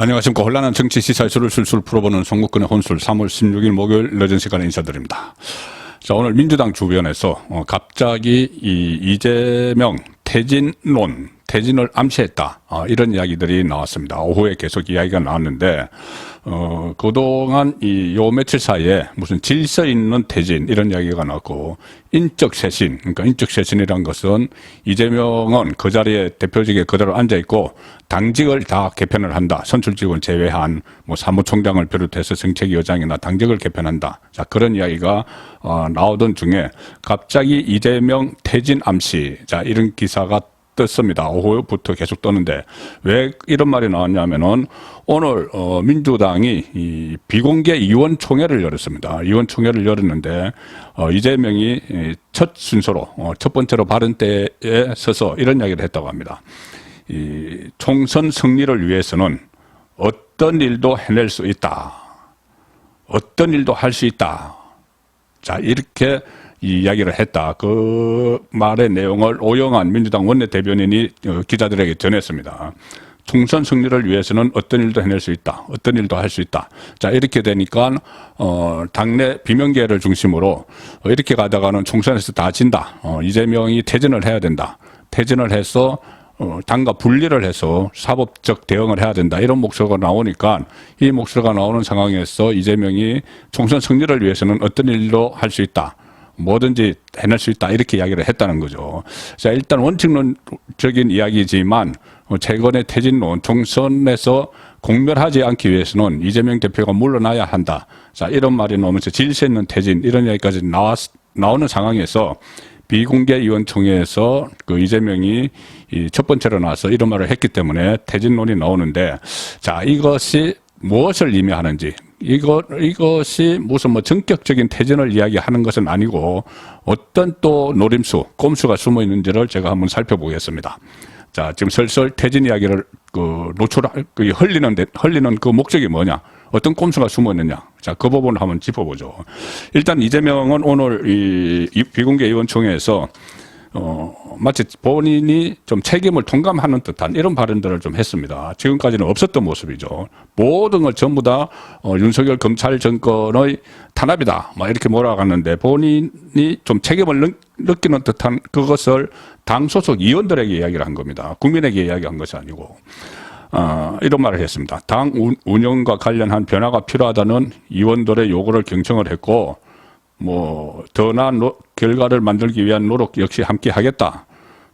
안녕하십니까. 혼란한 정치 시사 이슈를 술술 풀어보는 송국근의 혼술 3월 16일 목요일 늦은 시간에 인사드립니다. 자, 오늘 민주당 주변에서 갑자기 이 이재명 퇴진론, 퇴진을 암시했다, 이런 이야기들이 나왔습니다. 오후에 계속 이야기가 나왔는데 그동안 요 며칠 사이에 무슨 질서 있는 퇴진 이런 이야기가 나왔고, 인적 쇄신, 그러니까 인적 쇄신이란 것은 이재명은 그 자리에 대표직에 그대로 앉아 있고 당직을 다 개편을 한다. 선출직원 제외한 뭐 사무총장을 비롯해서 정책위원장이나 당직을 개편한다. 자, 그런 이야기가 나오던 중에 갑자기 이재명 퇴진 암시, 자, 이런 기사가 떴습니다. 오후부터 계속 뜨는데 왜 이런 말이 나왔냐면은 오늘 민주당이 이 비공개 의원총회를 열었습니다. 의원총회를 열었는데 이재명이 첫 순서로 첫 번째로 발언대에 서서 이런 이야기를 했다고 합니다. 이 총선 승리를 위해서는 어떤 일도 해낼 수 있다. 어떤 일도 할 수 있다. 자, 이렇게 이 이야기를 했다. 그 말의 내용을 오영환 민주당 원내대변인이 기자들에게 전했습니다. 총선 승리를 위해서는 어떤 일도 해낼 수 있다. 어떤 일도 할 수 있다. 자, 이렇게 되니까 당내 비명계를 중심으로 이렇게 가다가는 총선에서 다 진다. 이재명이 퇴진을 해야 된다. 퇴진을 해서 당과 분리를 해서 사법적 대응을 해야 된다. 이런 목소리가 나오니까 이 목소리가 나오는 상황에서 이재명이 총선 승리를 위해서는 어떤 일도 할 수 있다. 뭐든지 해낼 수 있다. 이렇게 이야기를 했다는 거죠. 자, 일단 원칙론적인 이야기지만 최근의 퇴진론, 총선에서 공멸하지 않기 위해서는 이재명 대표가 물러나야 한다. 자, 이런 말이 나오면서 질서 있는 퇴진 이런 이야기까지 나오는 상황에서 비공개 의원총회에서 그 이재명이 첫 번째로 나와서 이런 말을 했기 때문에 퇴진론이 나오는데, 자, 이것이 무엇을 의미하는지, 이것이 무슨 뭐 전격적인 퇴진을 이야기하는 것은 아니고 어떤 또 노림수, 꼼수가 숨어 있는지를 제가 한번 살펴보겠습니다. 자, 지금 슬슬 퇴진 이야기를 흘리는 그 목적이 뭐냐? 어떤 꼼수가 숨어 있느냐? 자, 그 부분을 한번 짚어보죠. 일단 이재명은 오늘 이 비공개 의원총회에서 마치 본인이 좀 책임을 통감하는 듯한 이런 발언들을 좀 했습니다. 지금까지는 없었던 모습이죠. 모든 걸 전부 다 윤석열 검찰 정권의 탄압이다, 막 이렇게 몰아갔는데 본인이 좀 책임을 느끼는 듯한 그것을 당 소속 의원들에게 이야기를 한 겁니다. 국민에게 이야기한 것이 아니고. 이런 말을 했습니다. 당 운영과 관련한 변화가 필요하다는 의원들의 요구를 경청을 했고, 뭐 더 나은 결과를 만들기 위한 노력 역시 함께 하겠다.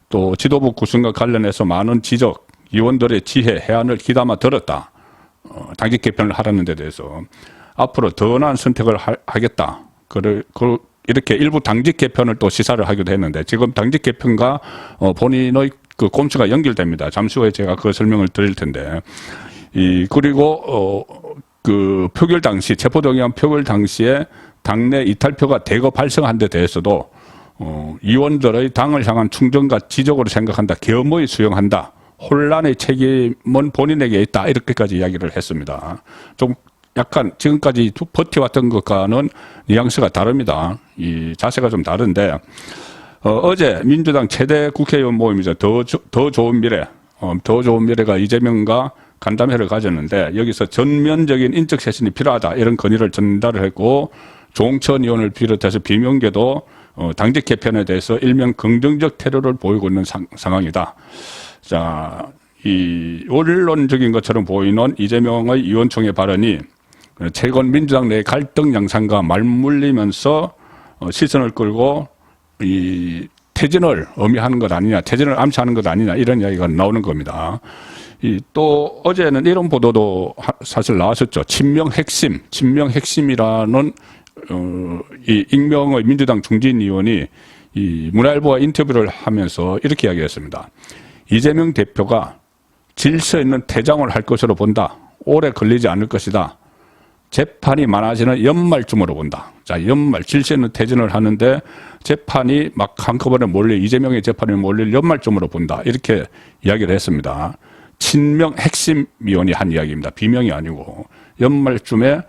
또 지도부 구성과 관련해서 많은 지적, 의원들의 지혜, 해안을 귀담아 들었다. 당직 개편을 하라는 데 대해서 앞으로 더 나은 선택을 하겠다. 이렇게 일부 당직 개편을 또 시사를 하기도 했는데 지금 당직 개편과 본인의 그 꼼수가 연결됩니다. 잠시 후에 제가 그 설명을 드릴 텐데, 그리고 그 표결 당시, 체포동의안 표결 당시에 당내 이탈표가 대거 발생한 데 대해서도 의원들의 당을 향한 충정과 지적으로 생각한다. 겸허히 수용한다. 혼란의 책임은 본인에게 있다. 이렇게까지 이야기를 했습니다. 좀 약간 지금까지 버텨왔던 것과는 뉘앙스가 다릅니다. 이 자세가 좀 다른데, 어제 민주당 최대 국회의원 모임이죠. 더 좋은 미래. 더 좋은 미래가 이재명과 간담회를 가졌는데 여기서 전면적인 인적 쇄신이 필요하다. 이런 건의를 전달을 했고, 조홍천 의원을 비롯해서 비명계도 당직 개편에 대해서 일명 긍정적 태도를 보이고 있는 상황이다. 자, 이 원론적인 것처럼 보이는 이재명의 의원총회 발언이 최근 민주당 내 갈등 양상과 맞물리면서 시선을 끌고 이 퇴진을 의미하는 것 아니냐, 퇴진을 암시하는 것 아니냐, 이런 이야기가 나오는 겁니다. 또 어제는 이런 보도도 사실 나왔었죠. 친명 핵심이라는 이 익명의 민주당 중진 의원이 이 문화일보와 인터뷰를 하면서 이렇게 이야기했습니다. 이재명 대표가 질서 있는 퇴장을 할 것으로 본다. 오래 걸리지 않을 것이다. 재판이 많아지는 연말쯤으로 본다. 자, 연말 질서 있는 퇴진을 하는데 재판이 막 한꺼번에 이재명의 재판이 몰릴 연말쯤으로 본다. 이렇게 이야기를 했습니다. 친명 핵심 위원이 한 이야기입니다. 비명이 아니고 연말쯤에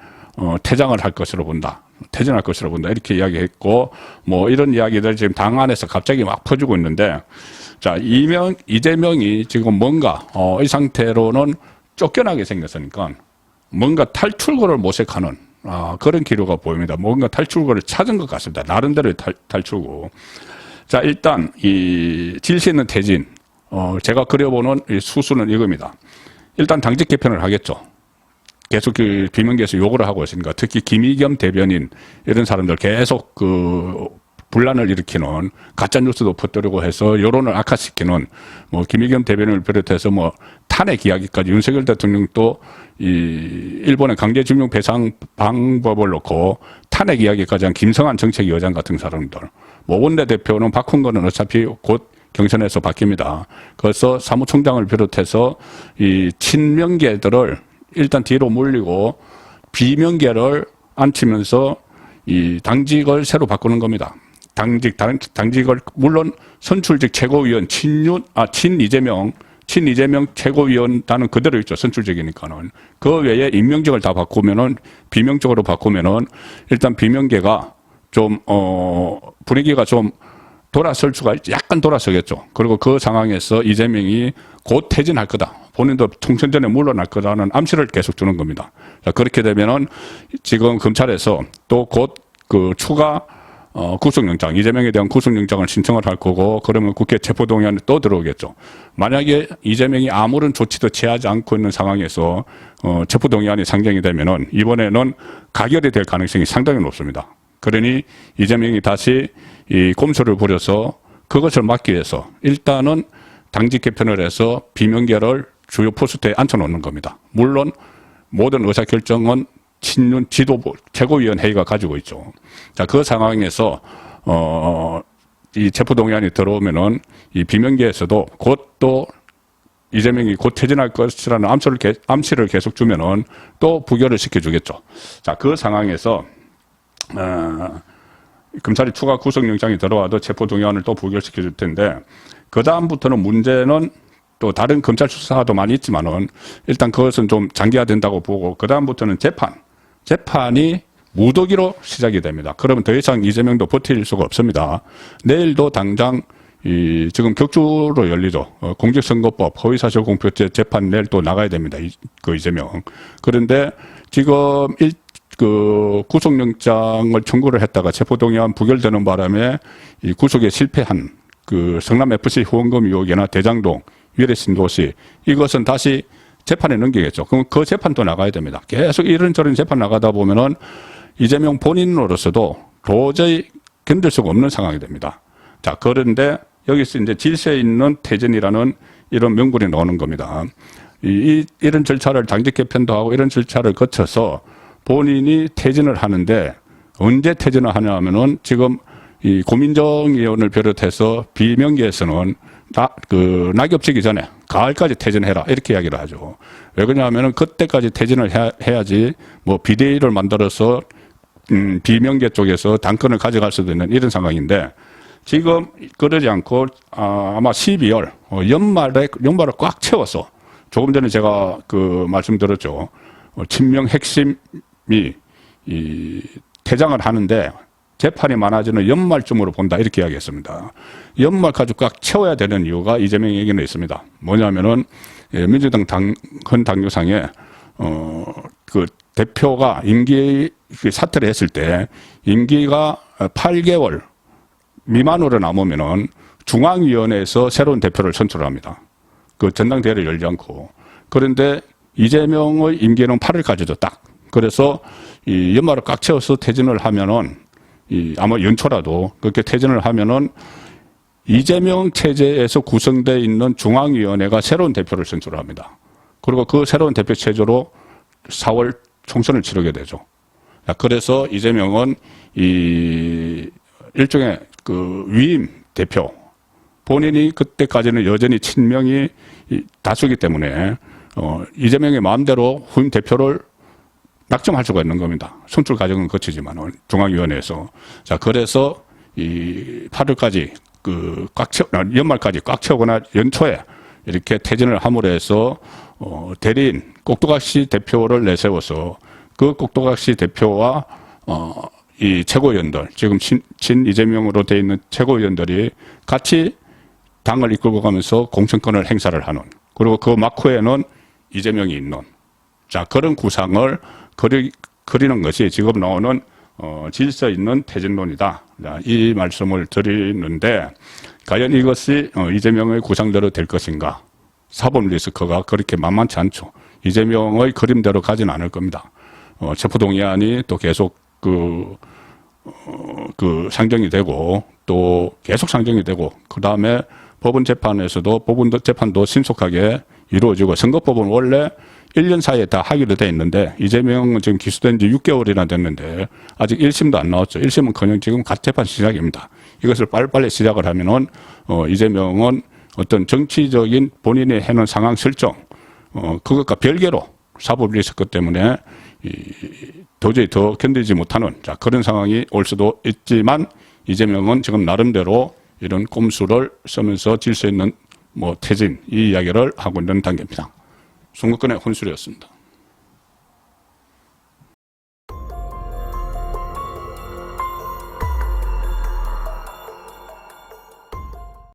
퇴장을 할 것으로 본다. 퇴진할 것으로 본다. 이렇게 이야기했고, 뭐 이런 이야기들 지금 당 안에서 갑자기 막 퍼지고 있는데, 자, 이재명이 지금 뭔가 이 상태로는 쫓겨나게 생겼으니까 뭔가 탈출구를 모색하는 그런 기류가 보입니다. 뭔가 탈출구를 찾은 것 같습니다. 나름대로의 탈출구. 자, 일단 이 질서 있는 퇴진. 제가 그려보는 이 수순은 이겁니다. 일단 당직 개편을 하겠죠. 계속 그 비명계에서 요구를 하고 있으니까 특히 김의겸 대변인 이런 사람들 계속 그 분란을 일으키는 가짜 뉴스도 퍼뜨리고 해서 여론을 악화시키는 뭐 김의겸 대변인을 비롯해서 뭐 탄핵 이야기까지 윤석열 대통령도 이 일본의 강제징용 배상 방법을 놓고 탄핵 이야기까지 한 김성한 정책위원장 같은 사람들. 뭐 원내대표는 박홍근은 어차피 곧 경선에서 바뀝니다. 그래서 사무총장을 비롯해서 이 친명계들을 일단 뒤로 물리고 비명계를 앉히면서 이 당직을 새로 바꾸는 겁니다. 당직을 물론 선출직 최고위원 친 이재명 최고위원단은 그대로 있죠. 선출직이니까는. 그 외에 임명직을 다 바꾸면은 비명적으로 바꾸면은 일단 비명계가 좀 분위기가 좀 돌아설 수가 약간 돌아서겠죠. 그리고 그 상황에서 이재명이 곧 퇴진할 거다. 본인도 총선 전에 물러날 거다는 암시를 계속 주는 겁니다. 자, 그렇게 되면은 지금 검찰에서 또 곧 그 추가 구속영장, 이재명에 대한 구속영장을 신청을 할 거고, 그러면 국회 체포동의안이 또 들어오겠죠. 만약에 이재명이 아무런 조치도 취하지 않고 있는 상황에서 체포동의안이 상정이 되면은 이번에는 가결이 될 가능성이 상당히 높습니다. 그러니 이재명이 다시 이 꼼수를 부려서 그것을 막기 위해서 일단은 당직 개편을 해서 비명계를 주요 포스트에 앉혀놓는 겁니다. 물론 모든 의사결정은 친윤 지도부 최고위원 회의가 가지고 있죠. 자, 그 상황에서 이 체포동의안이 들어오면은 이 비명계에서도 곧 또 이재명이 곧 퇴진할 것이라는 암시를 계속 주면은 또 부결을 시켜주겠죠. 자, 그 상황에서 검찰이 추가 구속영장이 들어와도 체포동의안을 또 부결시켜 줄 텐데, 그 다음부터는 문제는 또 다른 검찰 수사도 많이 있지만은 일단 그것은 좀 장기화된다고 보고, 그 다음부터는 재판이 무더기로 시작이 됩니다. 그러면 더 이상 이재명도 버틸 수가 없습니다. 내일도 당장 지금 격주로 열리죠. 공직선거법 허위사실공표죄 재판 내일 또 나가야 됩니다. 그 이재명. 그런데 지금 그 구속영장을 청구를 했다가 체포동의안 부결되는 바람에 이 구속에 실패한 그 성남FC 후원금 의혹이나 대장동, 위례신도시, 이것은 다시 재판에 넘기겠죠. 그럼 그 재판도 나가야 됩니다. 계속 이런저런 재판 나가다 보면은 이재명 본인으로서도 도저히 견딜 수가 없는 상황이 됩니다. 자, 그런데 여기서 이제 질서 있는 퇴진이라는 이런 명분이 나오는 겁니다. 이런 절차를 당직 개편도 하고 이런 절차를 거쳐서 본인이 퇴진을 하는데, 언제 퇴진을 하냐 하면은 지금 이 고민정 의원을 비롯해서 비명계에서는 낙엽 지기 전에 가을까지 퇴진해라 이렇게 이야기를 하죠. 왜 그러냐면은 그때까지 퇴진을 해야지 뭐 비대위를 만들어서 비명계 쪽에서 당권을 가져갈 수도 있는 이런 상황인데, 지금 그러지 않고 아마 12월 연말을 꽉 채워서, 조금 전에 제가 그 말씀드렸죠. 친명 핵심이 퇴장을 하는데 재판이 많아지는 연말쯤으로 본다 이렇게 이야기했습니다. 연말까지 꽉 채워야 되는 이유가 이재명에게는 있습니다. 뭐냐면은 민주당 현 당규상에 그 대표가 임기 사퇴를 했을 때 임기가 8개월 미만으로 남으면은 중앙위원회에서 새로운 대표를 선출합니다. 그 전당대회를 열지 않고. 그런데 이재명의 임기는 8월까지도 딱. 그래서 이 연말을 꽉 채워서 퇴진을 하면은 아마 연초라도 그렇게 퇴진을 하면은 이재명 체제에서 구성되어 있는 중앙위원회가 새로운 대표를 선출합니다. 그리고 그 새로운 대표 체제로 4월 총선을 치르게 되죠. 그래서 이재명은 이 일종의 그 위임 대표, 본인이 그때까지는 여전히 친명이 다수기 때문에 이재명의 마음대로 후임 대표를 낙점할 수가 있는 겁니다. 선출 과정은 거치지만 중앙위원회에서. 자, 그래서 이 8월까지 연말까지 꽉 채우거나 연초에 이렇게 퇴진을 함으로 해서 대리인 꼭두각시 대표를 내세워서 그 꼭두각시 대표와 이 최고위원들, 지금 친 이재명으로 되어 있는 최고위원들이 같이 당을 이끌고 가면서 공천권을 행사를 하는, 그리고 그 막후에는 이재명이 있는 자 그런 구상을 그리는 것이 지금 나오는 질서 있는 퇴진론이다. 자, 이 말씀을 드리는데 과연 이것이 이재명의 구상대로 될 것인가? 사법 리스크가 그렇게 만만치 않죠. 이재명의 그림대로 가진 않을 겁니다. 체포동의안이 또 계속 그 상정이 되고 또 계속 상정이 되고 그 다음에 법원 재판에서도 법원 재판도 신속하게 이루어지고 선거법은 원래 1년 사이에 다 하기로 돼 있는데 이재명은 지금 기소된 지 6개월이나 됐는데 아직 1심도 안 나왔죠. 1심은커녕 지금 갓 재판 시작입니다. 이것을 빨리빨리 시작을 하면은 이재명은 어떤 정치적인 본인이 해놓은 상황 설정 그것과 별개로 사법 리스크 때문에 도저히 더 견디지 못하는 자 그런 상황이 올 수도 있지만 이재명은 지금 나름대로 이런 꼼수를 쓰면서 질서 있는 퇴진 이 이야기를 하고 있는 단계입니다. 송국근의 혼술이었습니다.